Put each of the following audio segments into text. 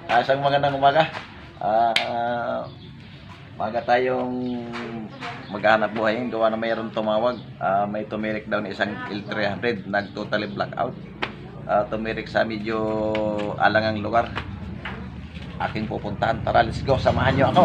Isang magandang umaga. Maga tayong maghanap buhay. Gawa na mayroon tumawag. May tumirik daw na isang L300. Nag-totally blackout. Tumirik sa medyo alangang lugar. Aking pupuntahan. Tara, let's go. Samahan nyo ako.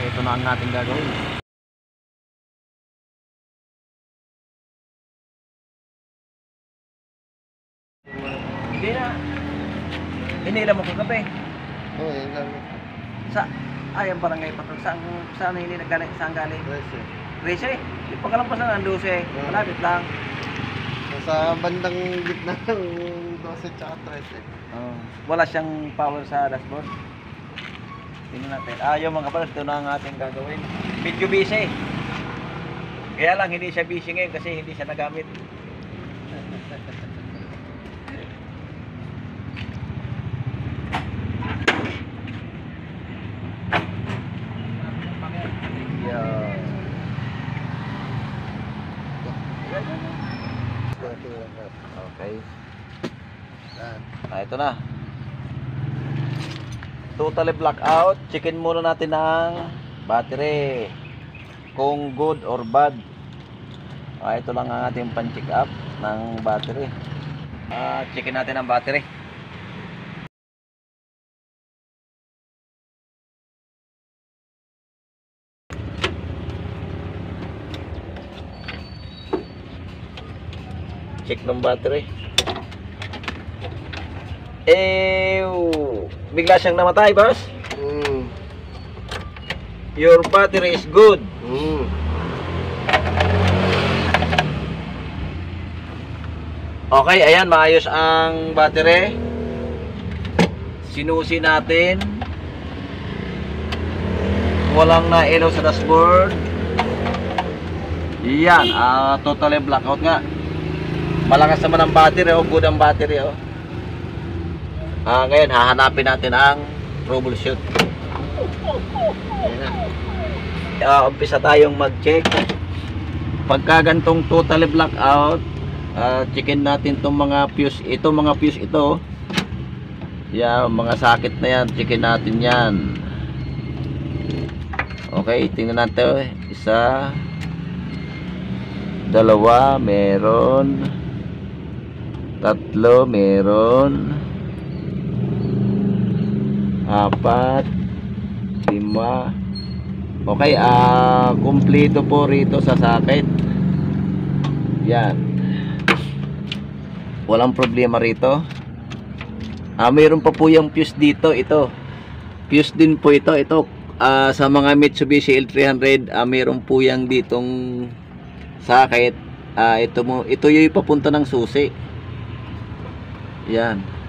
Ito na ang ating gagawin. Hindi na. Hinila mo kagabi. Oo, yun lang. Ayang barangay patol. Saan hinila galing? Saan galing? 13. 13? Di pa kalampasan ang 12. Malapit lang. Sa bandang gitna ng 12 tsaka 13. Wala siyang power sa dashboard. Tingnan natin. Yung mga kapatid, ito na ang ating gagawin. Medyo busy. Kaya lang hindi siya busy ngayon kasi hindi siya nagamit. Okay. Ito na. Totally blackout. Checkin muna natin ang battery. Kung good or bad. Ito lang ang ating pan-check up ng battery. Checkin natin ang battery. Check ng battery. Bigla siyang namatay, boss. Your battery is good. Okay, ayan, maayos ang battery. Sinusi natin. Walang na-ilaw sa dashboard. Yan, totally blackout nga. Malakas naman ang battery, good ang battery, ngayon, hahanapin natin ang troubleshoot. Umpisa tayong mag-check. Pagka gantong totally blackout, checkin natin itong mga fuse. Itong mga fuse ito. Yan, mga sakit na yan. Checkin natin yan. Okay, tingnan natin. Isa, dalawa, meron. Tatlo, meron. 4, 5. Okay, kumpleto po rito sa socket. Yan. Walang problema rito. Mayroon pa po yung fuse dito. Ito. Fuse din po ito. Ito, sa mga Mitsubishi L300, mayroon po yung ditong socket. Ito yung papunta ng susi. Yan.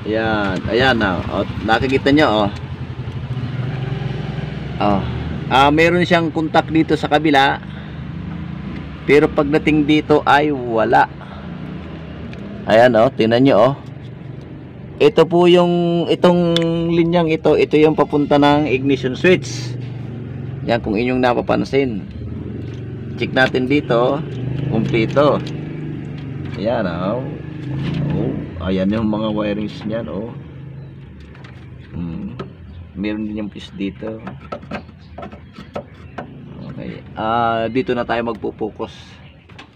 Yan, ayan na. Nakikita nyo, meron siyang contact dito sa kabila. Pero pagdating dito ay wala. Ayan, tingnan nyo, Ito po yung itong linyang ito yung papunta ng ignition switch. Yan, kung inyong napapansin. Check natin dito, kumpleto. Ayan, Ayan yung mga wirings niyan, oh. Meron din yung fuse dito. Okay. Dito na tayo magpo-focus.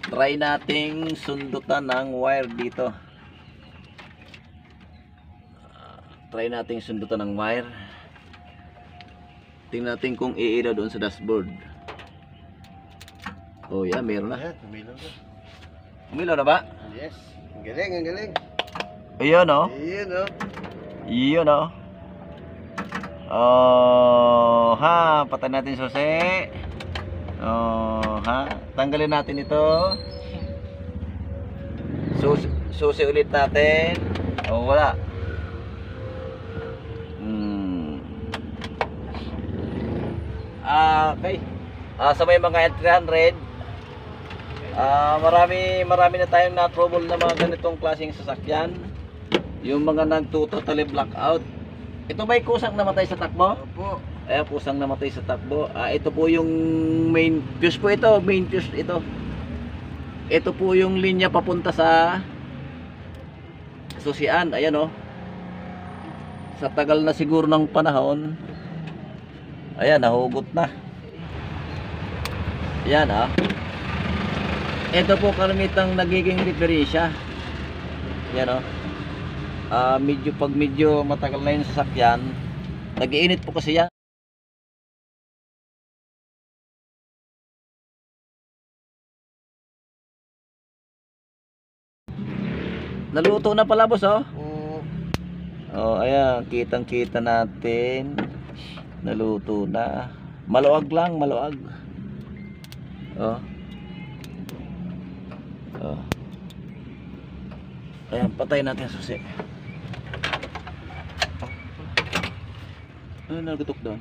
Try nating sundutan ng wire dito. Try nating sundutan ng wire. Tingnan natin kung iilaw doon sa dashboard. Oh, yeah, meron na. Ayan, tumilaw na. Umilaw na ba? Yes. Ang galing, ang galing. Ayun, oh. Ayun, oh. Yun, oh. Oh, ha, patay natin susi. Oh, ha, tanggalin natin ito. Susi ulit natin. Oh, wala. Okay. Sa may mga L300, marami na tayong na-trouble na mga ganitong klaseng sasakyan. Yung mga nagto-totally blackout. Ito ba'y kusang namatay sa takbo? Opo. Ayan, kusang namatay sa takbo. Ito po yung main fuse po ito. Main fuse ito. Ito po yung linya papunta sa susian. Ayan, oh. Sa tagal na siguro ng panahon. Ayan, nahugot na. Ayan, ah. Ito po kalamitang nagiging diferensya. Ayan, oh. Pag medyo matagal na yung sasakyan, nag-iinit po kasi yan. Naluto na pala, boss, oh. Oh, ayan, kitang-kita natin. Naluto na. Maluwag lang, maluwag. Oh. Oh. Ayan, patay natin ang susi. Ano nagatok doon?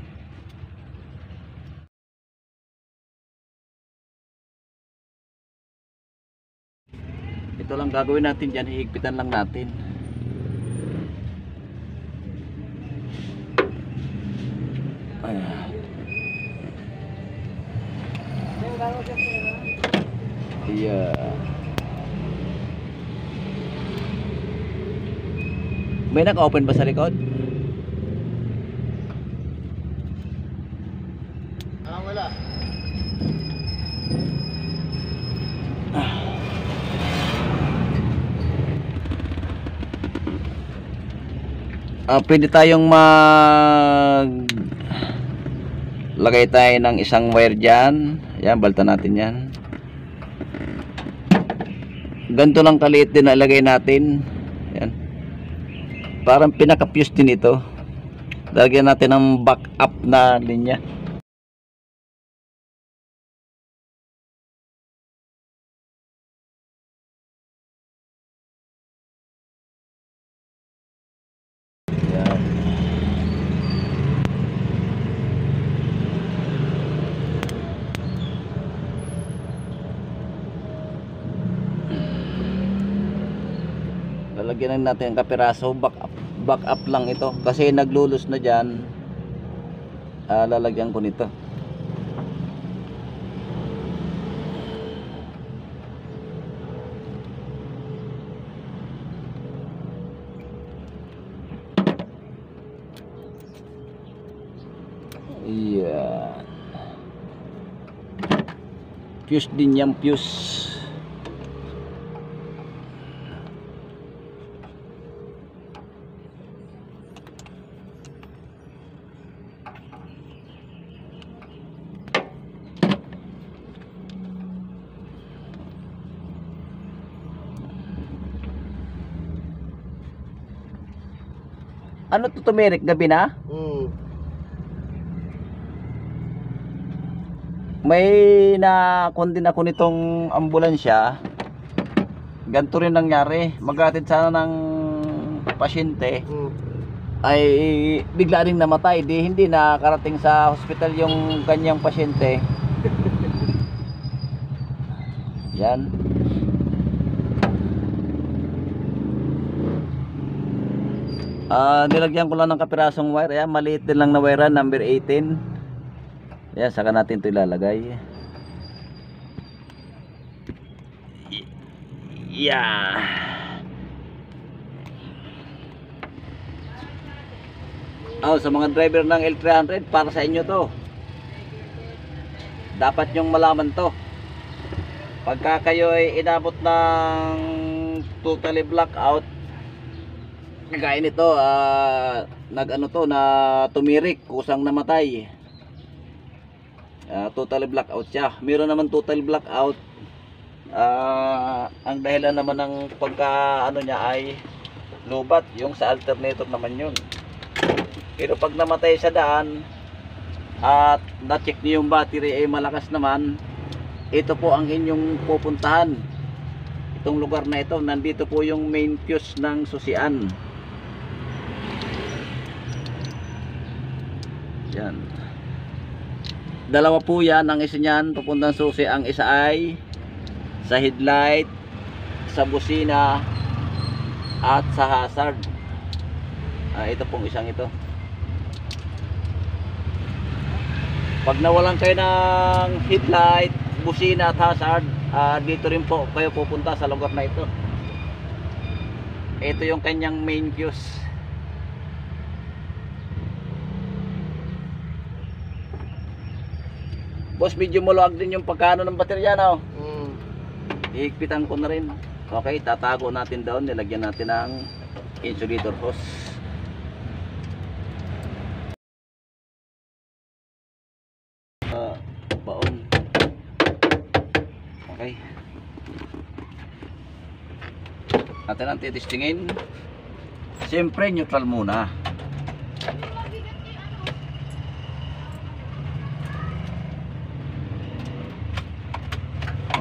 Ito lang gagawin natin dyan, hihigpitan lang natin. Ayan. Yeah. May naka-open ba sa likod? Wala. Pwede tayong lagay tayo ng isang wire dyan. Yan, balta natin yan. Ganito lang kaliit din na ilagay natin. Yan. Parang pinaka-fuse din ito. Lagyan natin ng backup na linya. Yan. Lalagyan natin ang kapiraso, backup lang ito kasi naglulus na dyan. Lalagyan ko nito. Yan. Fuse din yan, fuse. Ano to, tumeric gabi na? May na-kondin ako nitong ambulansya. Ganito rin nangyari. Maghatid sana ng pasyente. Ay bigla ring namatay. Hindi nakarating sa hospital yung kanyang pasyente. Yan. Nilagyan ko lang ng kapirasong wire. Ayan, maliit din lang na wire, number 18. Ayan, saka natin ito ilalagay. Yeah. Oh, sa mga driver ng L300, para sa inyo to. Dapat nyong malaman to. Pagka kayo ay inabot ng totally blackout, kagaya nito, nag-ano to, na tumirik, kusang namatay. Totally blackout siya. Meron naman total blackout. Ang dahilan naman ng pagka ano niya ay lubat, yung sa alternator naman yun. Pero pag namatay sa daan at na-check niyo yung battery ay malakas naman, ito po ang inyong pupuntahan. Itong lugar na ito, nandito po yung main fuse ng susian. Yan. Dalawa po yan, ang isa niyan papuntang susi, ang isa ay sa headlight, sa busina at sa hazard. Ito pong isang ito. Pag nawalan kayo ng headlight, busina at hazard, dito rin po kayo pupunta sa lugar na ito. Ito yung kanyang main fuse. Boss, medyo maluwag din yung pagkano ng baterya, no? Ihigpitan ko na rin. Okay, tatago natin doon. Nilagyan natin ng insulator hose. Baon. Okay. Natin ang titistingin. Siyempre, neutral muna.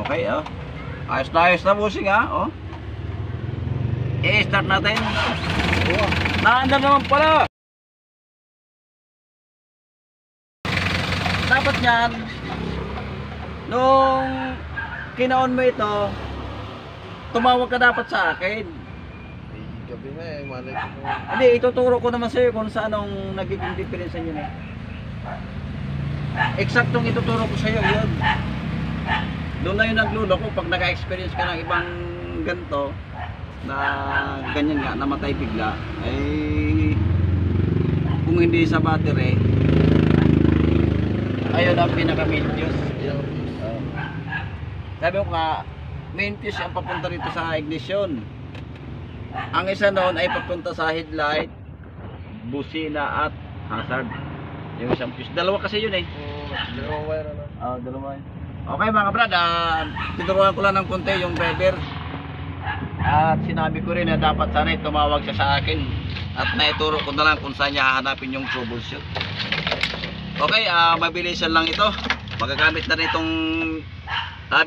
Okay, oh. Ayos na busing, oh. I-start natin. Naandar naman pala. Dapat yan, nung kinaon mo ito, tumawag ka dapat sa akin. Gabi na eh, malay ko. Hindi, ituturo ko naman sa'yo kung saan ang nagiging diferensya nyo na. Eksaktong ituturo ko sa'yo, yun. Doon na yung nagluloko pag naka-experience ka ng ibang ganito na ganyan nga, namatay bigla, ay kung hindi sa battery, ayun ang pinaka main fuse. Sabi ko nga, main fuse ang papunta rito sa ignition. Ang isa noon ay papunta sa headlight, busina at hazard. Yung isang fuse. Dalawa kasi yun eh. Dalawang wire na. Dalawa. Okay mga brad, tinuruan ko lang ng konti yung driver. At sinabi ko rin na dapat sana tumawag siya sa akin. At naituro ko na lang kung saan niya hahanapin yung troubleshoot. Okay, mabilisan lang ito. Magagamit na rin itong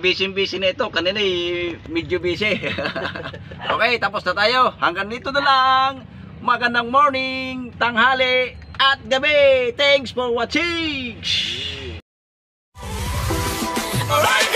busy na ito. Kanina medyo busy. Okay, tapos na tayo. Hanggang dito na lang. Magandang morning, tanghali at gabi. Thanks for watching. Alright.